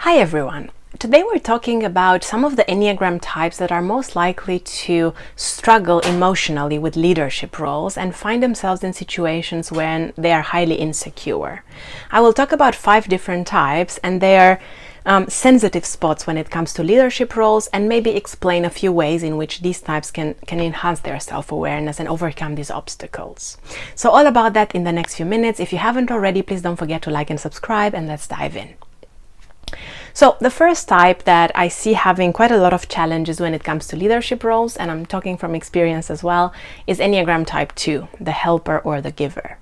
Hi everyone! Today we're talking about some of the Enneagram types that are most likely to struggle emotionally with leadership roles and find themselves in situations when they are highly insecure. I will talk about 5 different types and their sensitive spots when it comes to leadership roles, and maybe explain a few ways in which these types can enhance their self-awareness and overcome these obstacles. So all about that in the next few minutes. If you haven't already, please don't forget to like and subscribe, and let's dive in. So the first type that I see having quite a lot of challenges when it comes to leadership roles, and I'm talking from experience as well, is Enneagram Type 2, the helper or the giver.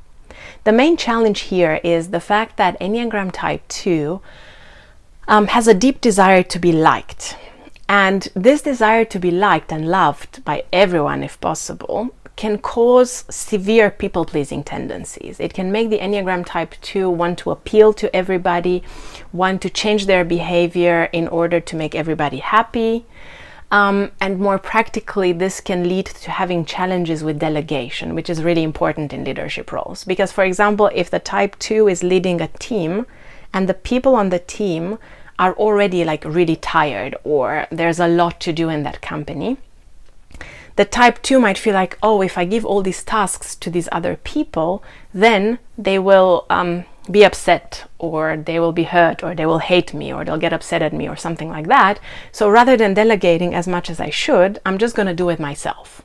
The main challenge here is the fact that Enneagram Type 2 has a deep desire to be liked. And this desire to be liked and loved by everyone, if possible, can cause severe people-pleasing tendencies. It can make the Enneagram Type 2 want to appeal to everybody, want to change their behavior in order to make everybody happy. And more practically, this can lead to having challenges with delegation, which is really important in leadership roles. Because, for example, if the Type 2 is leading a team and the people on the team are already really tired, or there's a lot to do in that company, the Type 2 might feel like, oh, if I give all these tasks to these other people, then they will be upset, or they will be hurt, or they will hate me, or they'll get upset at me, or something like that. So rather than delegating as much as I should, I'm just going to do it myself.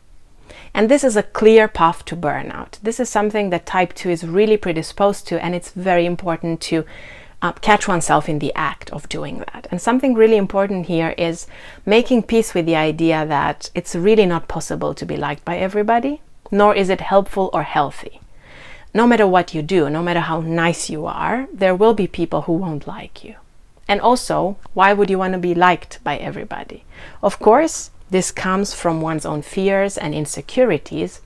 And this is a clear path to burnout. This is something that Type 2 is really predisposed to, and it's very important to catch oneself in the act of doing that. And something really important here is making peace with the idea that it's really not possible to be liked by everybody, nor is it helpful or healthy. No matter what you do, no matter how nice you are, there will be people who won't like you. And also, why would you want to be liked by everybody? Of course, this comes from one's own fears and insecurities,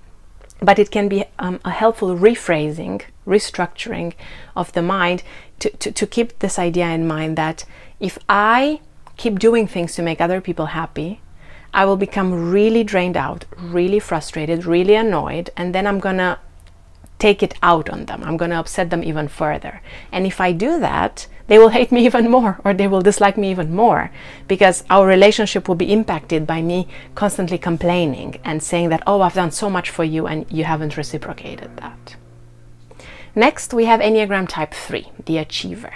but it can be a helpful rephrasing, restructuring of the mind to keep this idea in mind that if I keep doing things to make other people happy, I will become really drained out, really frustrated, really annoyed, and then I'm gonna take it out on them. I'm gonna upset them even further. And if I do that, they will hate me even more, or they will dislike me even more, because our relationship will be impacted by me constantly complaining and saying that, oh, I've done so much for you and you haven't reciprocated that. Next, we have Enneagram Type 3, the achiever.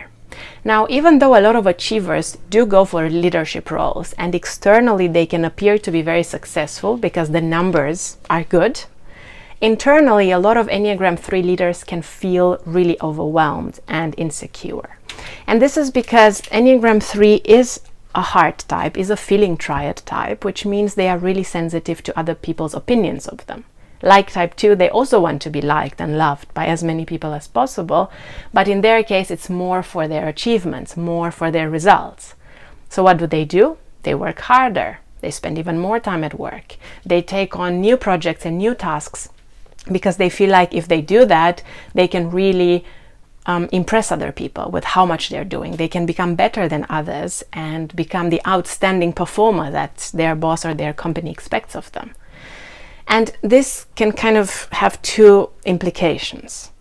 Now, even though a lot of achievers do go for leadership roles, and externally they can appear to be very successful because the numbers are good, internally a lot of Enneagram 3 leaders can feel really overwhelmed and insecure. And this is because Enneagram 3 is a heart type, is a feeling triad type, which means they are really sensitive to other people's opinions of them. Like Type 2, they also want to be liked and loved by as many people as possible, but in their case it's more for their achievements, more for their results. So what do? They work harder. They spend even more time at work. They take on new projects and new tasks because they feel like if they do that, they can really impress other people with how much they're doing. They can become better than others and become the outstanding performer that their boss or their company expects of them. And this can kind of have 2 implications,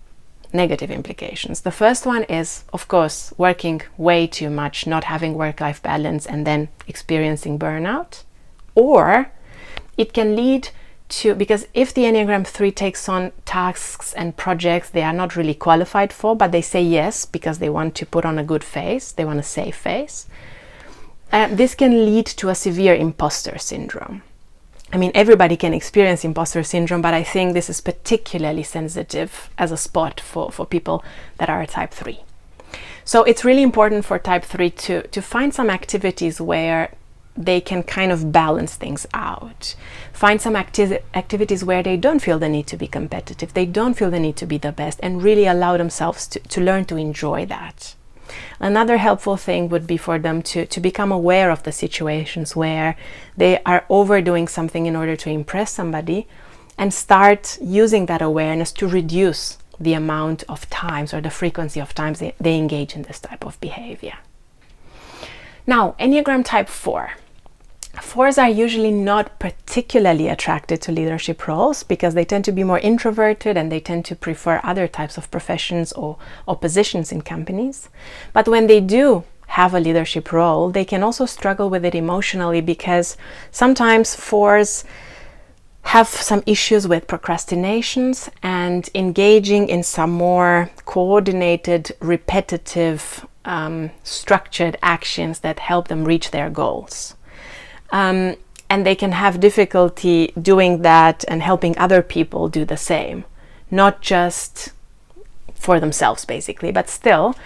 negative implications. The first one is, of course, working way too much, not having work-life balance, and then experiencing burnout. Or it can lead to, because if the Enneagram 3 takes on tasks and projects they are not really qualified for, but they say yes because they want to put on a good face, they want a safe face, this can lead to a severe imposter syndrome. I mean, everybody can experience imposter syndrome, but I think this is particularly sensitive as a spot for people that are Type 3. So it's really important for Type 3 to find some activities where they can kind of balance things out. Find some activities where they don't feel the need to be competitive, they don't feel the need to be the best, and really allow themselves to learn to enjoy that. Another helpful thing would be for them to become aware of the situations where they are overdoing something in order to impress somebody, and start using that awareness to reduce the amount of times or the frequency of times they engage in this type of behavior. Now, Enneagram Type 4. 4s are usually not particularly attracted to leadership roles because they tend to be more introverted and they tend to prefer other types of professions or positions in companies. But when they do have a leadership role, they can also struggle with it emotionally, because sometimes 4s have some issues with procrastinations and engaging in some more coordinated, repetitive, structured actions that help them reach their goals. And they can have difficulty doing that and helping other people do the same, not just for themselves basically, but still,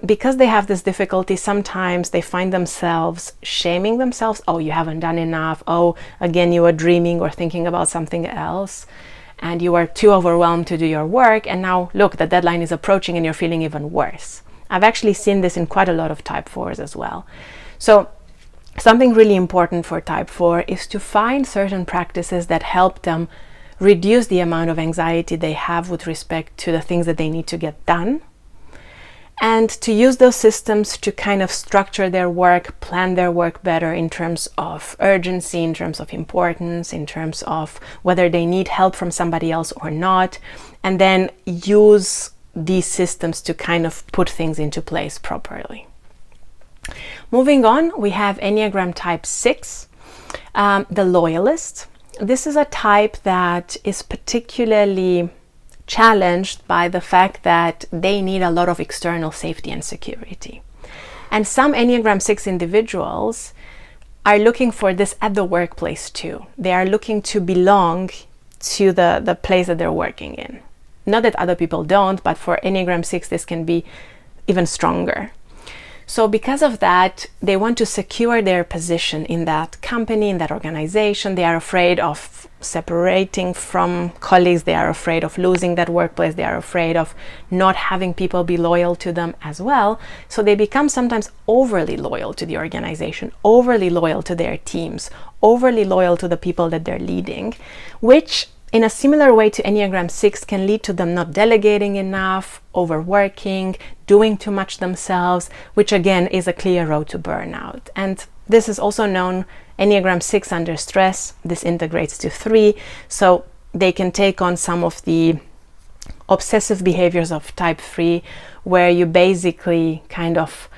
because they have this difficulty, sometimes they find themselves shaming themselves. Oh, you haven't done enough. Oh, again, you are dreaming or thinking about something else, and you are too overwhelmed to do your work. And now look, the deadline is approaching and you're feeling even worse. I've actually seen this in quite a lot of type 4s as well. So something really important for type 4 is to find certain practices that help them reduce the amount of anxiety they have with respect to the things that they need to get done, and to use those systems to kind of structure their work, plan their work better in terms of urgency, in terms of importance, in terms of whether they need help from somebody else or not, and then use these systems to kind of put things into place properly. Moving on, we have Enneagram Type 6, the loyalist. This is a type that is particularly challenged by the fact that they need a lot of external safety and security. And some Enneagram 6 individuals are looking for this at the workplace too. They are looking to belong to the place that they're working in. Not that other people don't, but for Enneagram 6 this can be even stronger. So because of that, they want to secure their position in that company, in that organization. They are afraid of separating from colleagues. They are afraid of losing that workplace. They are afraid of not having people be loyal to them as well. So they become sometimes overly loyal to the organization, overly loyal to their teams, overly loyal to the people that they're leading, which in a similar way to Enneagram 6 can lead to them not delegating enough, overworking, doing too much themselves, which again is a clear road to burnout. And this is also known Enneagram 6 under stress. This integrates to 3, so they can take on some of the obsessive behaviors of type 3, where you basically kind of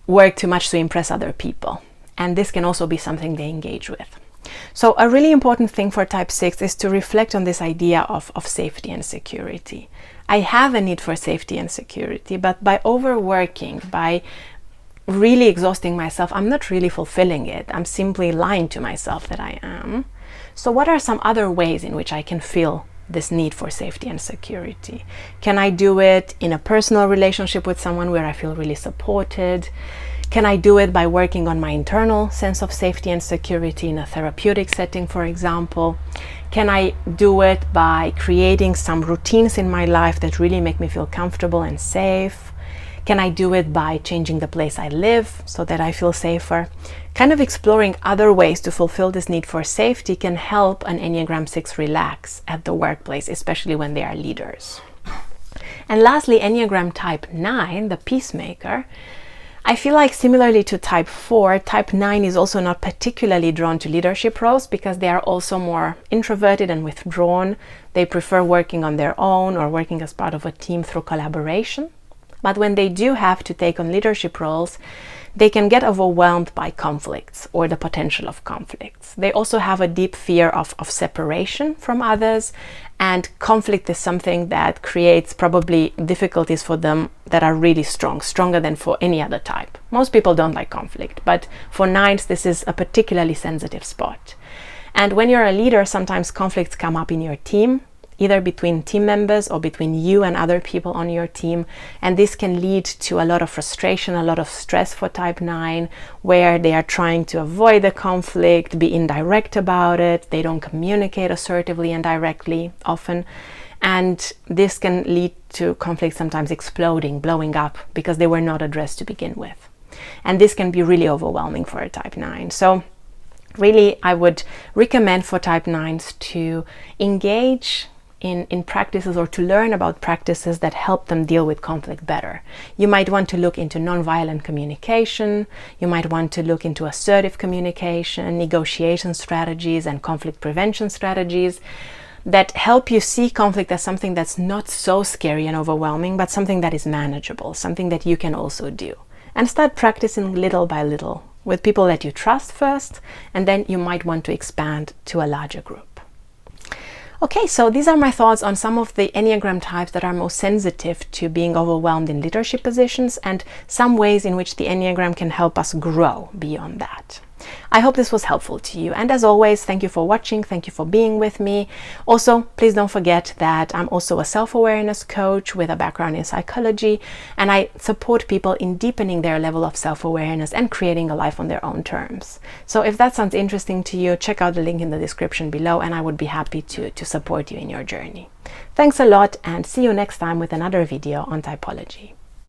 work too much to impress other people. And this can also be something they engage with. So a really important thing for type 6 is to reflect on this idea of safety and security. I have a need for safety and security, but by overworking, by really exhausting myself, I'm not really fulfilling it. I'm simply lying to myself that I am. So what are some other ways in which I can feel this need for safety and security? Can I do it in a personal relationship with someone where I feel really supported? Can I do it by working on my internal sense of safety and security in a therapeutic setting, for example? Can I do it by creating some routines in my life that really make me feel comfortable and safe? Can I do it by changing the place I live so that I feel safer? Kind of exploring other ways to fulfill this need for safety can help an Enneagram 6 relax at the workplace, especially when they are leaders. And lastly, Enneagram Type 9, the peacemaker. I feel like similarly to type 4, type 9 is also not particularly drawn to leadership roles because they are also more introverted and withdrawn. They prefer working on their own or working as part of a team through collaboration. But when they do have to take on leadership roles, they can get overwhelmed by conflicts or the potential of conflicts. They also have a deep fear of separation from others, and conflict is something that creates probably difficulties for them that are really strong, stronger than for any other type. Most people don't like conflict, but for 9s this is a particularly sensitive spot. And when you're a leader, sometimes conflicts come up in your team, either between team members or between you and other people on your team. And this can lead to a lot of frustration, a lot of stress for type 9, where they are trying to avoid the conflict, be indirect about it. They don't communicate assertively and directly often. And this can lead to conflict sometimes exploding, blowing up, because they were not addressed to begin with. And this can be really overwhelming for a type 9. So really, I would recommend for type 9s to engage in practices or to learn about practices that help them deal with conflict better. You might want to look into nonviolent communication. You might want to look into assertive communication, negotiation strategies, and conflict prevention strategies that help you see conflict as something that's not so scary and overwhelming, but something that is manageable, something that you can also do. and start practicing little by little with people that you trust first, and then you might want to expand to a larger group. Okay, so these are my thoughts on some of the Enneagram types that are most sensitive to being overwhelmed in leadership positions, and some ways in which the Enneagram can help us grow beyond that. I hope this was helpful to you, and as always, thank you for watching, thank you for being with me. Also, please don't forget that I'm also a self-awareness coach with a background in psychology, and I support people in deepening their level of self-awareness and creating a life on their own terms. So if that sounds interesting to you, check out the link in the description below, and I would be happy to support you in your journey. Thanks a lot, and see you next time with another video on typology.